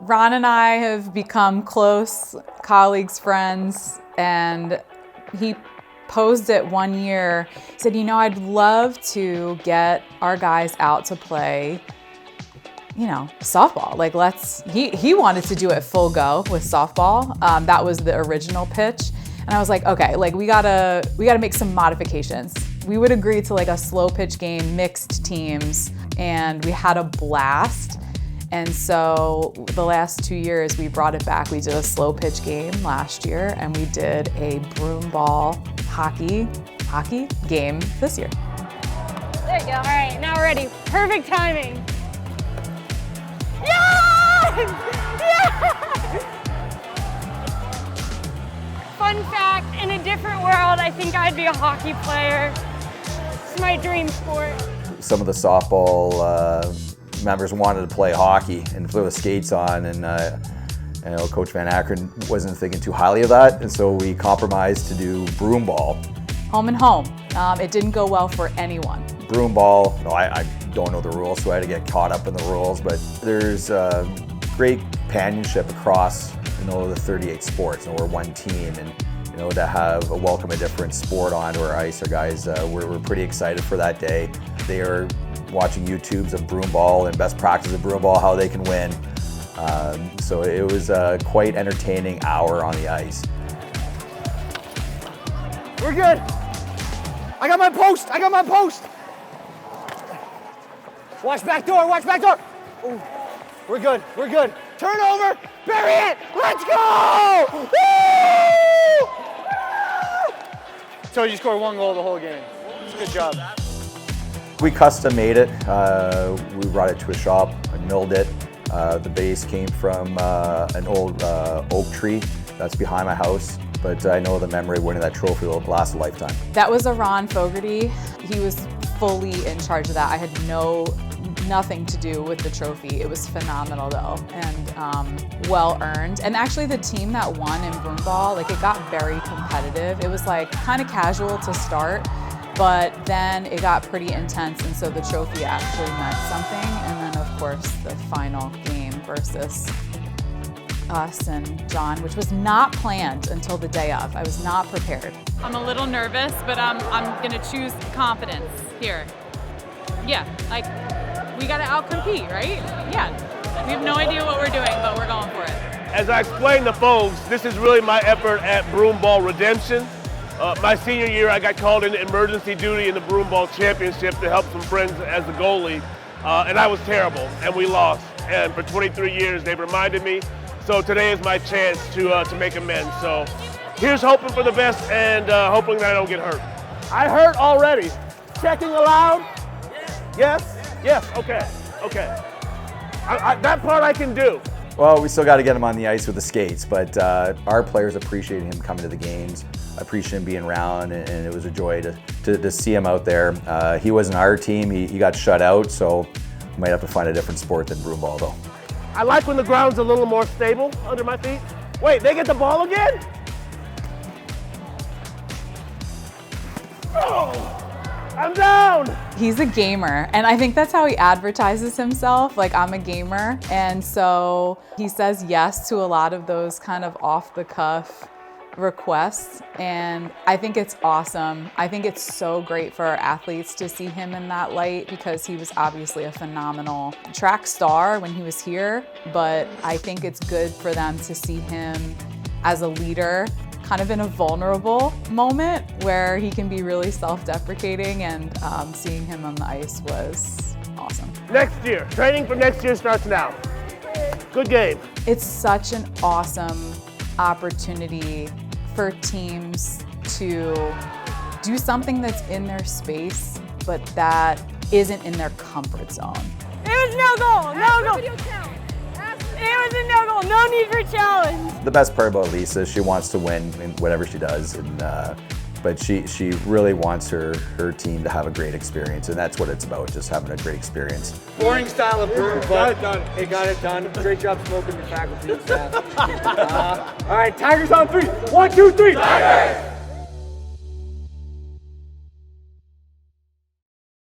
Ron and I have become close colleagues, friends, and he posed it one year. He said, you know, I'd love to get our guys out to play, you know, softball. Like he wanted to do it full go with softball. That was the original pitch. And I was like, okay, like we gotta make some modifications. We would agree to like a slow pitch game, mixed teams, and we had a blast. And so the last 2 years we brought it back. We did a slow pitch game last year and we did a broomball hockey game this year. There you go. All right, now we're ready. Perfect timing. Yes! Yes! Fun fact, in a different world, I think I'd be a hockey player. It's my dream sport. Some of the softball members wanted to play hockey and throw the skates on, and you know, Coach Van Akron wasn't thinking too highly of that, and so we compromised to do broomball. Home and home. It didn't go well for anyone. Broomball, no, I don't know the rules, so I had to get caught up in the rules, but there's great companionship across, you know, the 38 sports. You know, we're one team, and you know, to have a welcome a different sport onto our ice, our guys, we're pretty excited for that day. They are watching YouTubes of broomball and best practice of broomball, how they can win. So it was a quite entertaining hour on the ice. We're good. I got my post. I got my post. Watch back door. Watch back door. Ooh. We're good. We're good. Turnover. Bury it. Let's go. Woo! So you scored 1 goal the whole game. It's a good job. We custom made it. We brought it to a shop. I milled it. The base came from an old oak tree that's behind my house. But I know the memory of winning that trophy will last a lifetime. That was a Ron Fogarty. He was fully in charge of that. I had nothing to do with the trophy. It was phenomenal though, and well earned. And actually the team that won in broomball, like it got very competitive. It was like kind of casual to start, but then it got pretty intense, and so the trophy actually meant something. And then of course the final game versus us and John, which was not planned until the day of. I was not prepared. I'm a little nervous, but I'm gonna choose confidence here. Yeah, like we gotta outcompete, right? Yeah, we have no idea what we're doing, but we're going for it. As I explained to folks, this is really my effort at broomball redemption. My senior year, I got called into emergency duty in the broomball championship to help some friends as a goalie, and I was terrible, and we lost. And for 23 years, they've reminded me. So today is my chance to make amends. So here's hoping for the best and hoping that I don't get hurt. I hurt already. Checking aloud? Yes? Yes, okay, okay. That part I can do. Well, we still got to get him on the ice with the skates, but our players appreciated him coming to the games, appreciated him being around, and it was a joy to see him out there. He wasn't our team, he got shut out, so we might have to find a different sport than broomball though. I like when the ground's a little more stable under my feet. Wait, they get the ball again? Oh, I'm down! He's a gamer, and I think that's how he advertises himself, like I'm a gamer. And so he says yes to a lot of those kind of off-the-cuff requests, and I think it's awesome. I think it's so great for our athletes to see him in that light, because he was obviously a phenomenal track star when he was here, but I think it's good for them to see him as a leader, kind of in a vulnerable moment where he can be really self-deprecating, and seeing him on the ice was awesome. Next year, training for next year starts now. Good game. It's such an awesome opportunity for teams to do something that's in their space, but that isn't in their comfort zone. It was no goal, no goal. It was a no goal, no need for challenge. The best part about Lisa is she wants to win in whatever she does, and but she really wants her team to have a great experience, and that's what it's about, just having a great experience. Boring style of brew, but it got it done. Great job smoking your faculty and staff. All right, Tigers on 3. 1, 2, 3. Tigers!